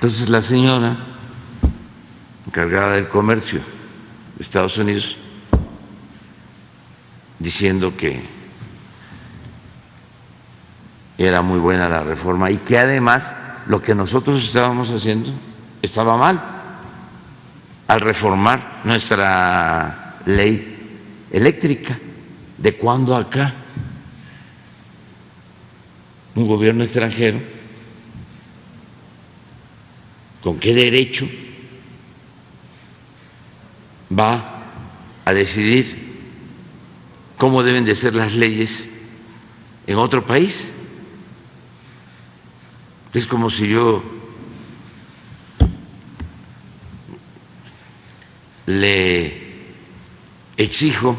Entonces la señora encargada del comercio de Estados Unidos diciendo que era muy buena la reforma y que además lo que nosotros estábamos haciendo estaba mal al reformar nuestra ley eléctrica. ¿De cuándo acá un gobierno extranjero, con qué derecho va a decidir cómo deben de ser las leyes en otro país? Es como si yo le exijo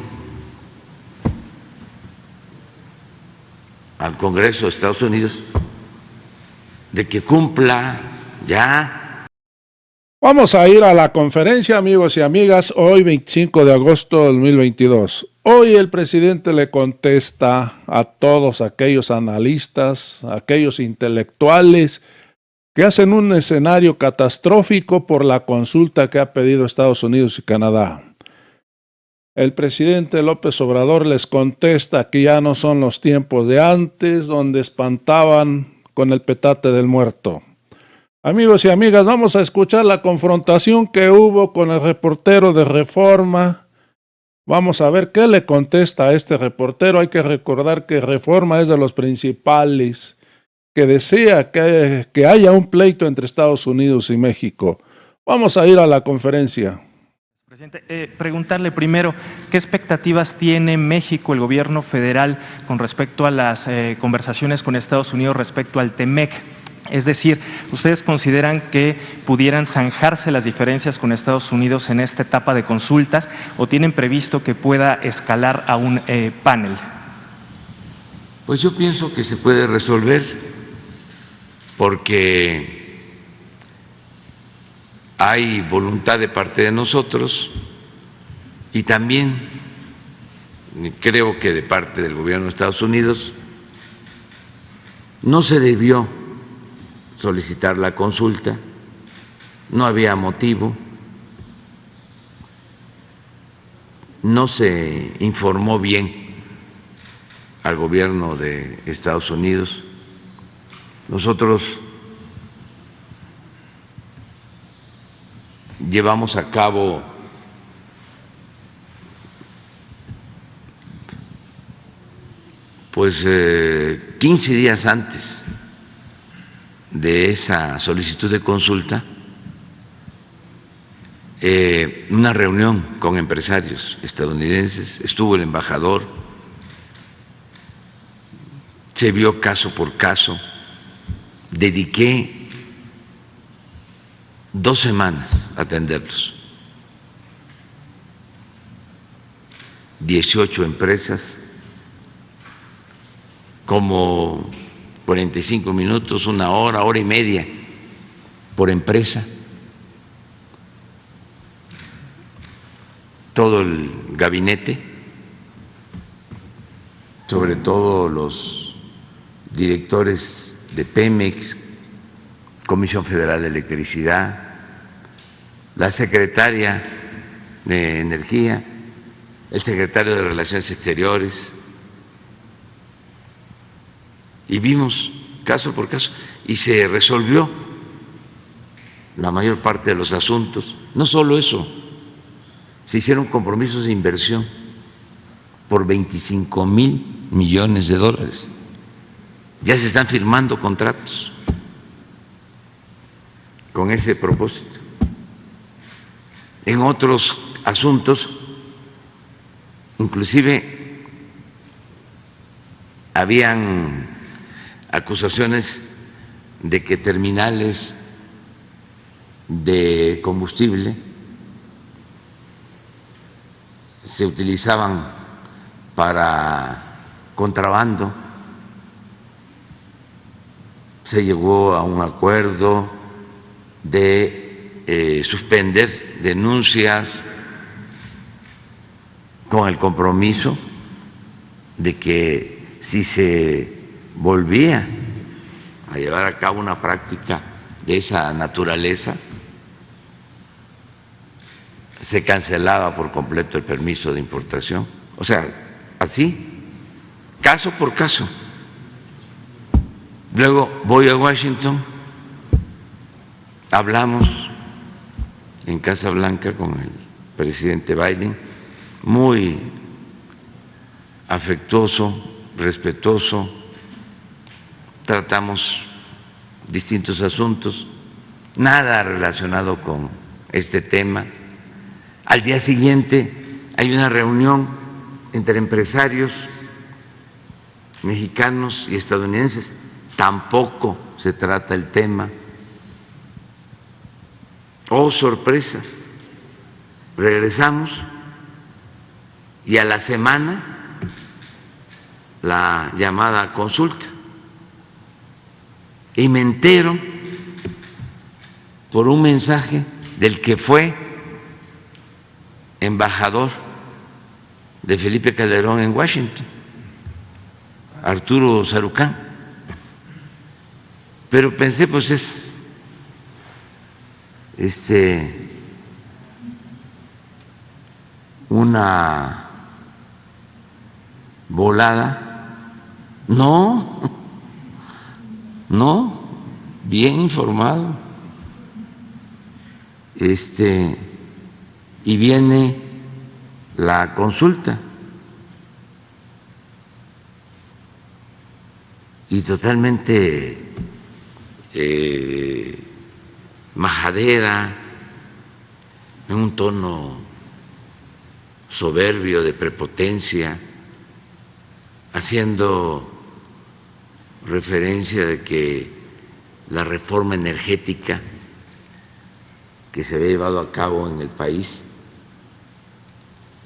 al Congreso de Estados Unidos de que cumpla ya. Vamos a ir a la conferencia, amigos y amigas, hoy 25 de agosto de 2022. Hoy el presidente le contesta a todos aquellos analistas, aquellos intelectuales que hacen un escenario catastrófico por la consulta que ha pedido Estados Unidos y Canadá. El presidente López Obrador les contesta que ya no son los tiempos de antes, donde espantaban con el petate del muerto. Amigos y amigas, vamos a escuchar la confrontación que hubo con el reportero de Reforma. Vamos a ver qué le contesta a este reportero. Hay que recordar que Reforma es de los principales que desea que haya un pleito entre Estados Unidos y México. Vamos a ir a la conferencia. Presidente, preguntarle primero, ¿qué expectativas tiene México, el gobierno federal, con respecto a las conversaciones con Estados Unidos respecto al TEMEC? Es decir, ¿ustedes consideran que pudieran zanjarse las diferencias con Estados Unidos en esta etapa de consultas o tienen previsto que pueda escalar a un panel? Pues yo pienso que se puede resolver porque hay voluntad de parte de nosotros y también creo que de parte del gobierno de Estados Unidos. No se debió solicitar la consulta, no había motivo, no se informó bien al gobierno de Estados Unidos. Nosotros llevamos a cabo pues 15 días antes de esa solicitud de consulta una reunión con empresarios estadounidenses, estuvo el embajador, se vio caso por caso, dediqué 2 semanas a atenderlos, 18 empresas, como 45 minutos, 1 hora, 1 hora y media por empresa. Todo el gabinete, sobre todo los directores de Pemex, Comisión Federal de Electricidad, la secretaria de Energía, el secretario de Relaciones Exteriores, y vimos caso por caso y se resolvió la mayor parte de los asuntos. No solo eso, se hicieron compromisos de inversión por 25,000 millones de dólares. Ya se están firmando contratos con ese propósito. En otros asuntos, inclusive habían acusaciones de que terminales de combustible se utilizaban para contrabando. Se llegó a un acuerdo de suspender denuncias con el compromiso de que si se volvía a llevar a cabo una práctica de esa naturaleza, se cancelaba por completo el permiso de importación. O sea, así, caso por caso. Luego voy a Washington, hablamos en Casa Blanca con el presidente Biden, muy afectuoso, respetuoso, tratamos distintos asuntos, nada relacionado con este tema. Al día siguiente hay una reunión entre empresarios mexicanos y estadounidenses, tampoco se trata el tema. Oh, sorpresa, regresamos y a la semana la llamada consulta y me entero por un mensaje del que fue embajador de Felipe Calderón en Washington, Arturo Sarucán. Pero pensé, pues es una volada. No, bien informado. Y viene la consulta y totalmente majadera, en un tono soberbio, de prepotencia, haciendo referencia de que la reforma energética que se había llevado a cabo en el país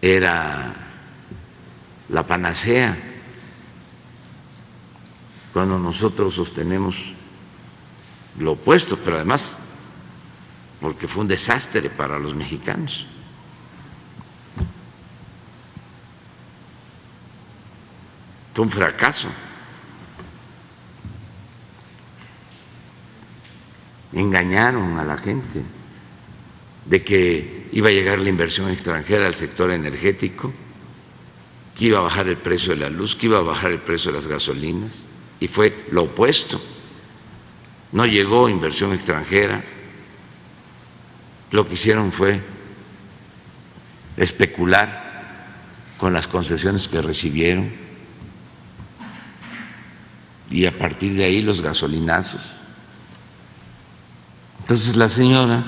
era la panacea, cuando nosotros sostenemos lo opuesto, pero además porque fue un desastre para los mexicanos. Fue un fracaso. Engañaron a la gente de que iba a llegar la inversión extranjera al sector energético, que iba a bajar el precio de la luz, que iba a bajar el precio de las gasolinas, y fue lo opuesto. No llegó inversión extranjera, lo que hicieron fue especular con las concesiones que recibieron y a partir de ahí los gasolinazos. Entonces la señora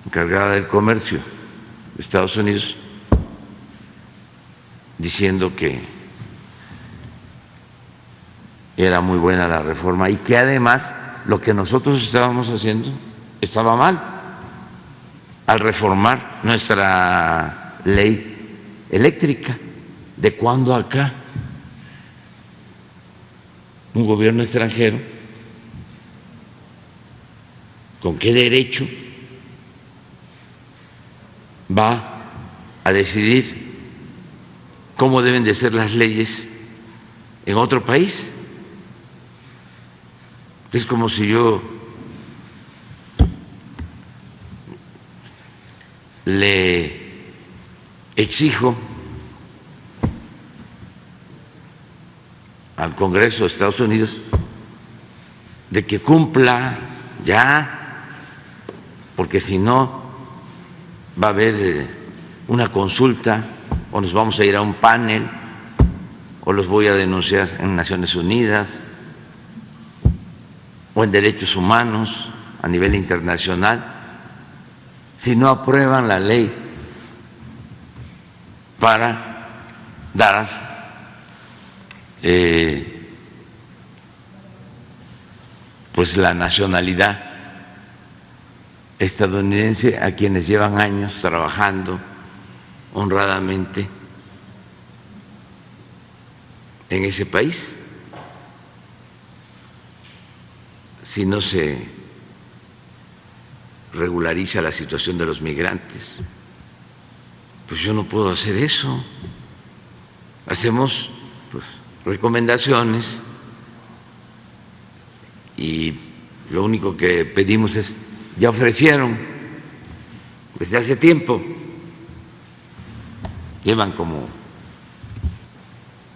encargada del comercio de Estados Unidos, diciendo que era muy buena la reforma y que además lo que nosotros estábamos haciendo estaba mal al reformar nuestra ley eléctrica. ¿De cuándo acá un gobierno extranjero, con qué derecho va a decidir cómo deben de ser las leyes en otro país? Es como si yo le exijo al Congreso de Estados Unidos de que cumpla ya, porque si no va a haber una consulta o nos vamos a ir a un panel o los voy a denunciar en Naciones Unidas o en derechos humanos a nivel internacional si no aprueban la ley para dar pues la nacionalidad estadounidense a quienes llevan años trabajando honradamente en ese país. Si no se regulariza la situación de los migrantes, pues yo no puedo hacer eso. Hacemos pues recomendaciones y Lo único que pedimos es, ya ofrecieron desde hace tiempo, llevan como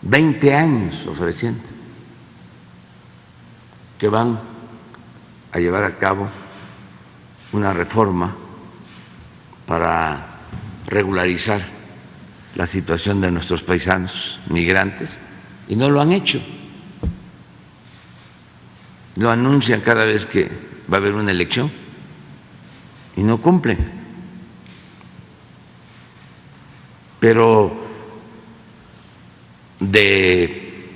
20 años ofreciendo que van a llevar a cabo una reforma para regularizar la situación de nuestros paisanos migrantes y no lo han hecho. Lo anuncian cada vez que va a haber una elección y no cumplen. Pero de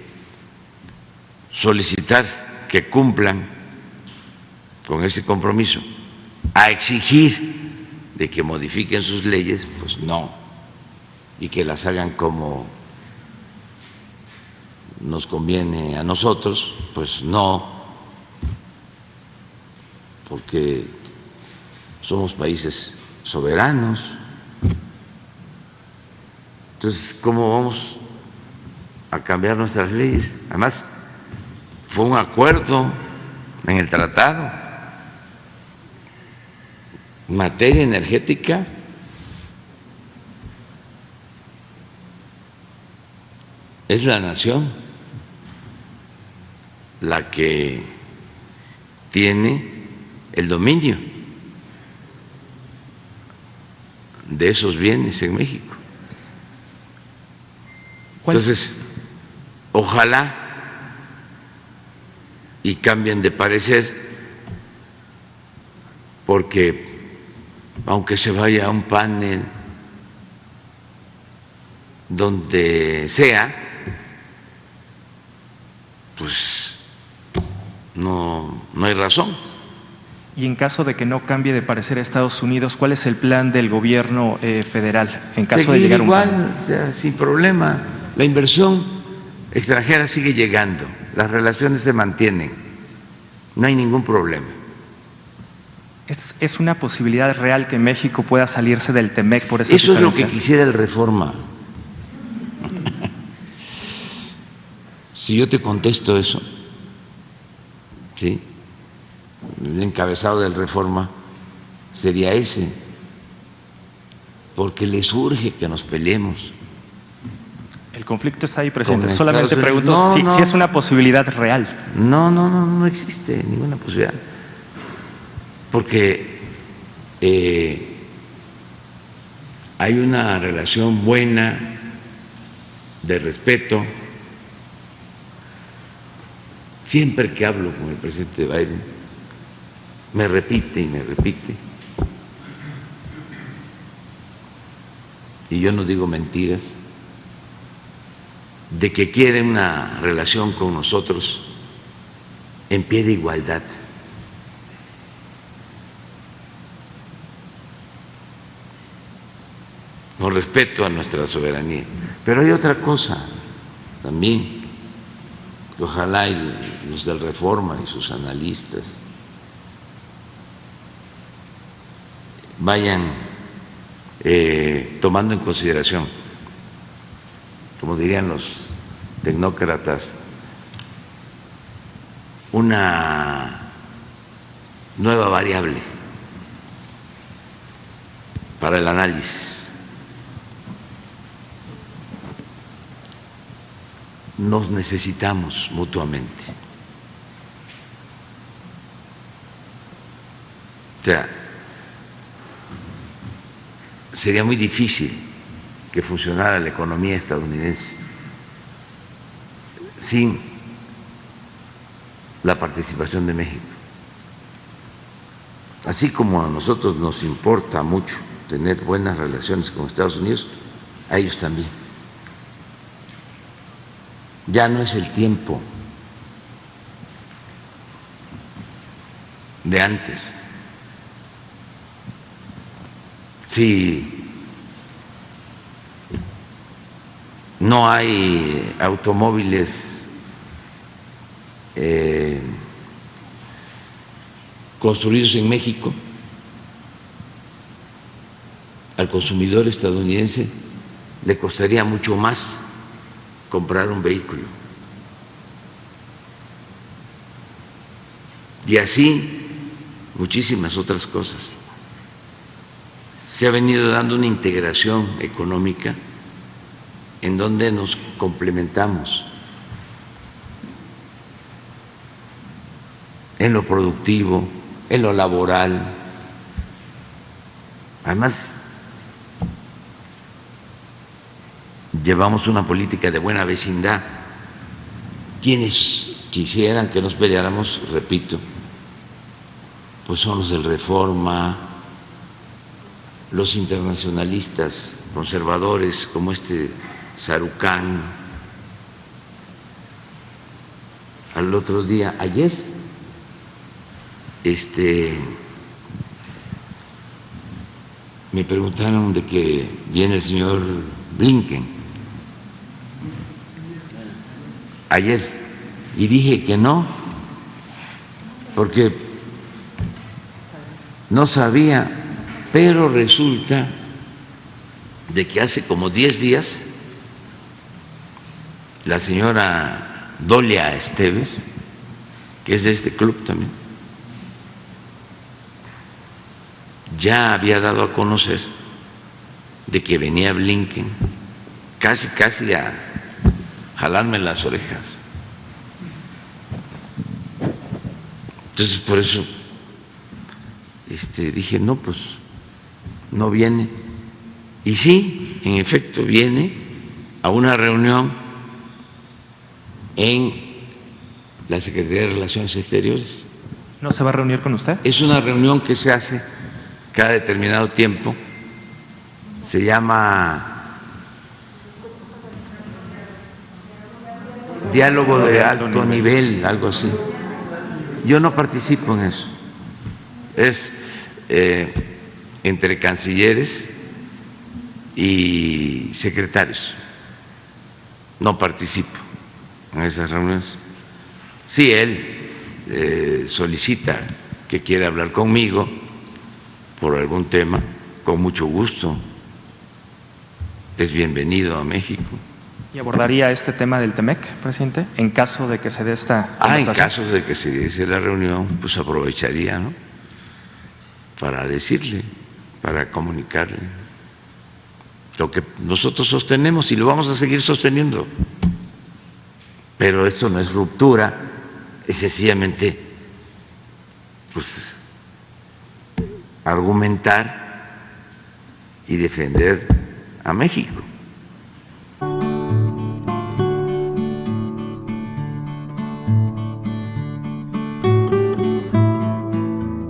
solicitar que cumplan con ese compromiso a exigir de que modifiquen sus leyes, pues no, y que las hagan como nos conviene a nosotros, pues no, porque somos países soberanos. Entonces, ¿cómo vamos a cambiar nuestras leyes? Además, fue un acuerdo en el tratado. En materia energética, es la nación la que tiene el dominio de esos bienes en México. Entonces, ojalá y cambien de parecer, porque aunque se vaya a un panel donde sea, pues no hay razón. Y en caso de que no cambie de parecer a Estados Unidos, ¿cuál es el plan del gobierno federal en caso de llegar a un igual, cambio? o sea, sin problema. La inversión extranjera sigue llegando, las relaciones se mantienen, no hay ningún problema. ¿Es una posibilidad real que México pueda salirse del TEMEC por esas Eso es lo que diferencias? quisiera el Reforma. Si yo te contesto eso, ¿sí?, el encabezado del Reforma sería ese, porque les urge que nos peleemos. El conflicto está ahí presente. Con Solamente Estados Unidos. pregunto No, si es una posibilidad real. No existe ninguna posibilidad, porque hay una relación buena de respeto. Siempre que hablo con el presidente Biden, me repite y me repite, y yo no digo mentiras, de que quiere una relación con nosotros en pie de igualdad. Con respeto a nuestra soberanía. Pero hay otra cosa también, que ojalá y los del Reforma y sus analistas vayan tomando en consideración, como dirían los tecnócratas, una nueva variable para el análisis. Nos necesitamos mutuamente. O sea, sería muy difícil que funcionara la economía estadounidense sin la participación de México. Así como a nosotros nos importa mucho tener buenas relaciones con Estados Unidos, a ellos también. Ya no es el tiempo de antes. Si no hay automóviles construidos en México, al consumidor estadounidense le costaría mucho más comprar un vehículo. Y así muchísimas otras cosas. Se ha venido dando una integración económica en donde nos complementamos en lo productivo, en lo laboral. Además, llevamos una política de buena vecindad. Quienes quisieran que nos peleáramos, repito, pues son los del Reforma, los internacionalistas conservadores como este Sarucán. Al otro día, ayer, me preguntaron de que viene el señor Blinken ayer y dije que no, porque no sabía, pero resulta de que hace como 10 días la señora Dolia Esteves, que es de este club también, ya había dado a conocer de que venía Blinken, casi a jalarme las orejas. Entonces, por eso dije, no, pues no viene. Y sí, en efecto, viene a una reunión en la Secretaría de Relaciones Exteriores. ¿No se va a reunir con usted? Es una reunión que se hace cada determinado tiempo. Se llama diálogo de alto nivel, algo así. Yo no participo en eso. Es entre cancilleres y secretarios. No participo en esas reuniones. Sí, él solicita que quiere hablar conmigo por algún tema, con mucho gusto. Es bienvenido a México. ¿Y abordaría este tema del TEMEC, presidente, en caso de que se dé esta conversación? En caso de que se diese la reunión, pues aprovecharía, ¿no?, para decirle, para comunicarle lo que nosotros sostenemos y lo vamos a seguir sosteniendo. Pero esto no es ruptura, es sencillamente, pues, argumentar y defender a México.